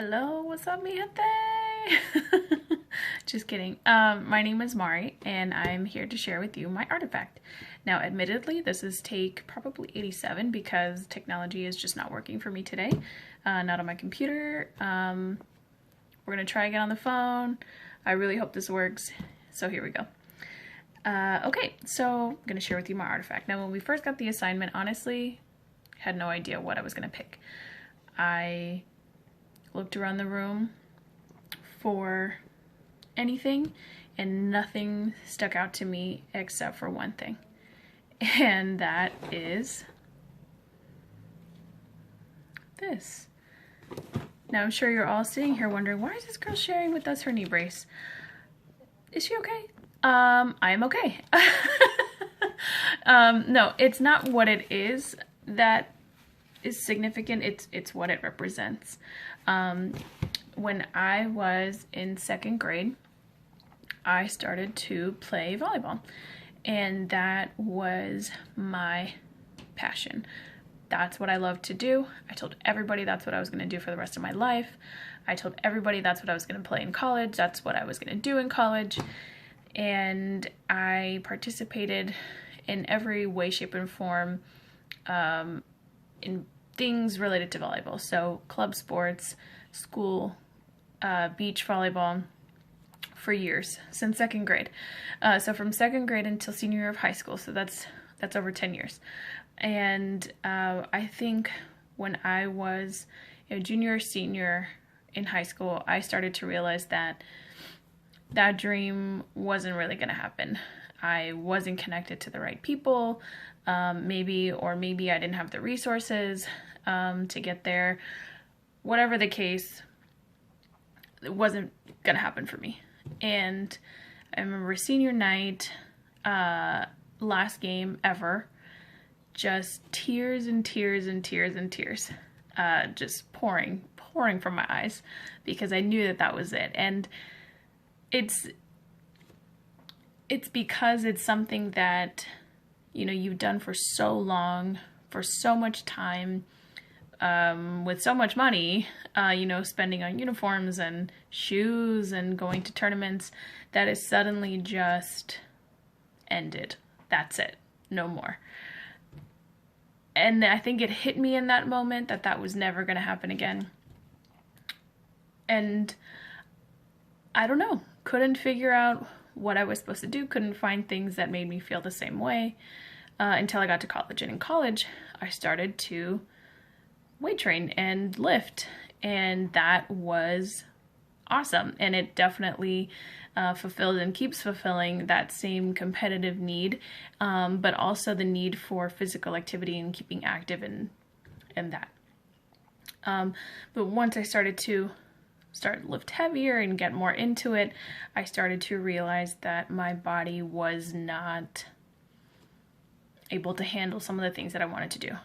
Hello, what's up, mi gente? Just kidding. My name is Mari, and I'm here to share with you my artifact. Now, admittedly, this is take probably 87 because technology is just not working for me today. Not on my computer. We're gonna try again on the phone. I really hope this works. So here we go. Okay, so I'm gonna share with you my artifact. Now, when we first got the assignment, honestly, had no idea what I was gonna pick. I looked around the room for anything and nothing stuck out to me except for one thing, and that is this. Now I'm sure you're all sitting here wondering, why is this girl sharing with us her knee brace? Is she okay? I am okay. No, it's not what it is that is significant, it's what it represents. When I was in second grade, I started to play volleyball, and that was my passion. That's what I loved to do. I told everybody that's what I was going to do for the rest of my life. I told everybody that's what I was going to play in college. That's what I was going to do in college. And I participated in every way, shape, and form in things related to volleyball. So club sports, school, beach volleyball for years, since second grade. So from second grade until senior year of high school. So that's over 10 years. And I think when I was junior or senior in high school, I started to realize that that dream wasn't really going to happen. I wasn't connected to the right people. Maybe I didn't have the resources to get there. Whatever the case, it wasn't going to happen for me. And I remember senior night, last game ever, just tears and tears and tears and tears, just pouring from my eyes, because I knew that was it. And it's because it's something that, you've done for so long, for so much time, with so much money, spending on uniforms and shoes and going to tournaments, that is suddenly just ended. That's it. No more. And I think it hit me in that moment that was never going to happen again. And I don't know, couldn't figure out what I was supposed to do, couldn't find things that made me feel the same way until I got to college. And in college, I started to weight train and lift, and that was awesome. And it definitely fulfilled and keeps fulfilling that same competitive need, but also the need for physical activity and keeping active and that. But once I started to lift heavier and get more into it, I started to realize that my body was not able to handle some of the things that I wanted to do.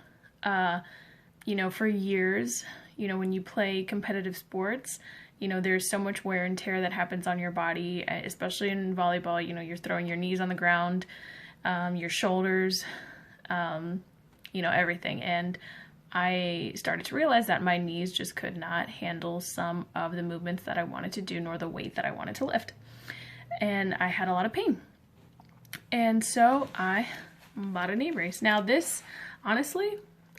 For years, when you play competitive sports, there's so much wear and tear that happens on your body, especially in volleyball. You're throwing your knees on the ground, your shoulders, everything. And I started to realize that my knees just could not handle some of the movements that I wanted to do, nor the weight that I wanted to lift. And I had a lot of pain. And so I bought a knee brace. Now this, honestly,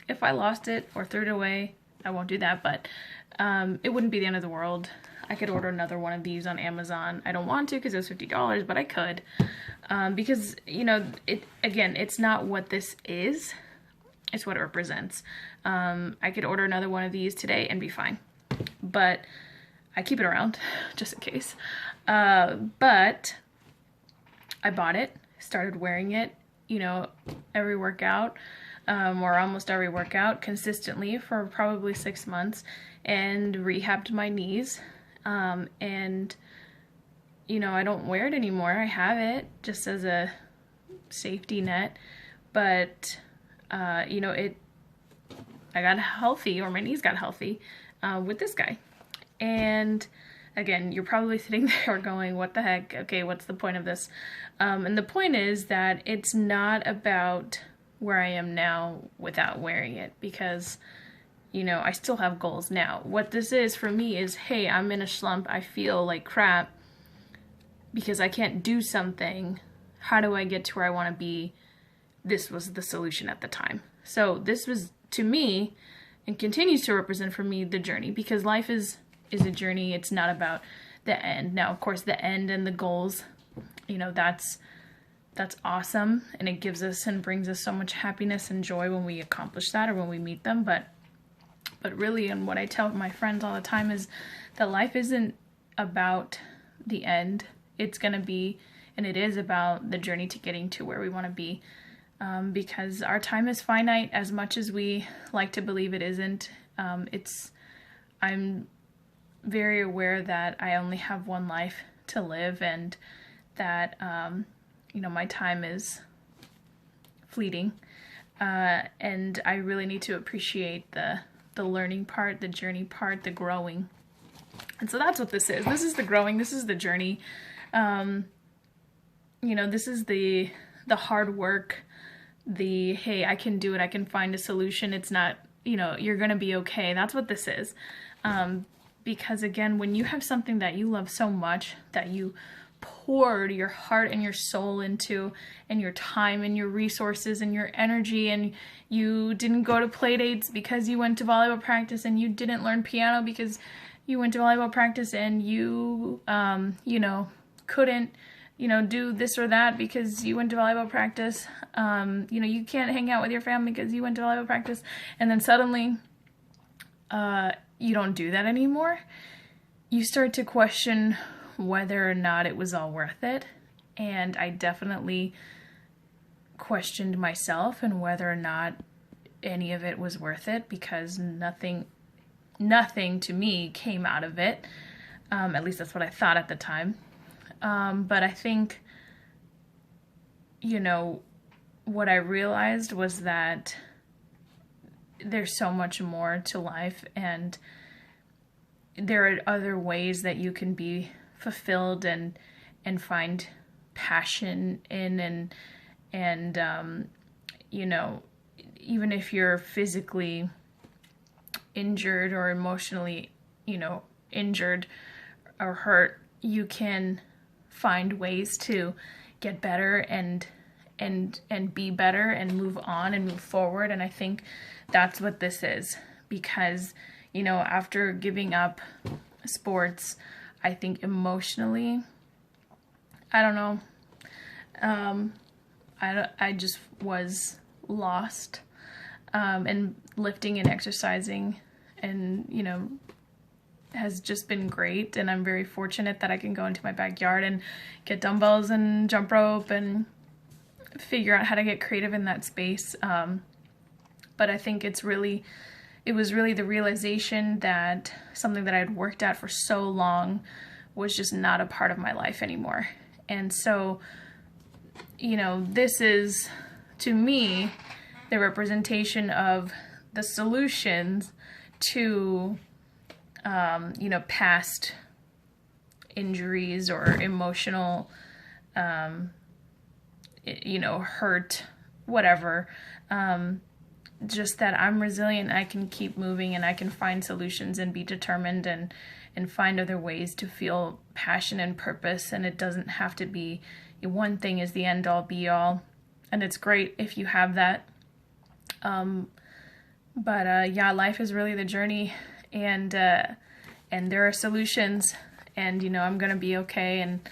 if I lost it or threw it away, I won't do that, but it wouldn't be the end of the world. I could order another one of these on Amazon. I don't want to because it was $50, but I could. Because, it's not what this is. It's what it represents. I could order another one of these today and be fine. But I keep it around just in case. But I bought it, started wearing it, every workout, or almost every workout consistently for probably 6 months, and rehabbed my knees. And, I don't wear it anymore. I have it just as a safety net, but I got healthy, or my knees got healthy, with this guy. And again, you're probably sitting there going, what the heck? Okay, what's the point of this? And the point is that it's not about where I am now without wearing it, because you know, I still have goals now. What this is for me is, hey, I'm in a slump. I feel like crap because I can't do something. How do I get to where I want to be? This was the solution at the time. So this was, to me, and continues to represent for me, the journey, because life is a journey. It's not about the end. Now, of course, the end and the goals, you know, that's awesome, and it gives us and brings us so much happiness and joy when we accomplish that or when we meet them. But really, and what I tell my friends all the time is that life isn't about the end. It's gonna be, and it is about the journey to getting to where we want to be. Because our time is finite, as much as we like to believe it isn't. I'm very aware that I only have one life to live, and that, you know, my time is fleeting. And I really need to appreciate the learning part, the journey part, the growing. And so that's what this is. This is the growing, this is the journey. You know, this is the hard work, the, hey, I can do it, I can find a solution. It's not, you know, you're gonna be okay. That's what this is. Because again, when you have something that you love so much, that you poured your heart and your soul into, and your time and your resources and your energy, and you didn't go to play dates because you went to volleyball practice, and you didn't learn piano because you went to volleyball practice, and you, you know, couldn't, you know, do this or that because you went to volleyball practice. You know, you can't hang out with your family because you went to volleyball practice, and then suddenly you don't do that anymore. You start to question whether or not it was all worth it. And I definitely questioned myself and whether or not any of it was worth it, because nothing to me came out of it. At least that's what I thought at the time. But I think, you know, what I realized was that there's so much more to life, and there are other ways that you can be fulfilled and find passion in, and you know, even if you're physically injured or emotionally, you know, injured or hurt, you can find ways to get better and be better and move on and move forward. And I think that's what this is, because, you know, after giving up sports, I think emotionally, I don't know, I just was lost, and lifting and exercising, and, you know, has just been great. And I'm very fortunate that I can go into my backyard and get dumbbells and jump rope and figure out how to get creative in that space. But I think it was really the realization that something that I had worked at for so long was just not a part of my life anymore. And so, you know, this is, to me, the representation of the solutions to, you know, past injuries or emotional, you know, hurt, whatever. Just that I'm resilient, I can keep moving, and I can find solutions and be determined and find other ways to feel passion and purpose. And it doesn't have to be one thing is the end all be all. And it's great if you have that. But yeah, life is really the journey, and there are solutions, and, you know, I'm gonna be okay. And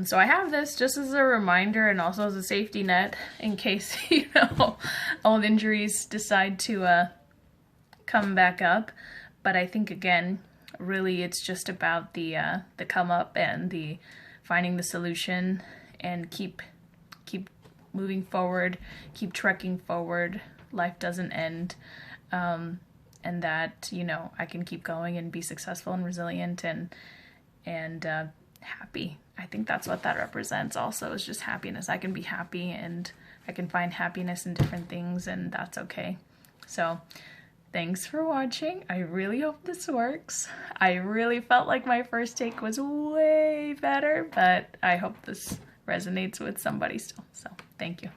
so I have this just as a reminder, and also as a safety net in case, you know, old injuries decide to come back up. But I think, again, really it's just about the come up and the finding the solution, and keep moving forward, keep trekking forward. Life doesn't end, and that, you know, I can keep going and be successful and resilient and happy. I think that's what that represents also, is just happiness. I can be happy, and I can find happiness in different things, and that's okay. So thanks for watching. I really hope this works. I really felt like my first take was way better, but I hope this resonates with somebody still. So thank you.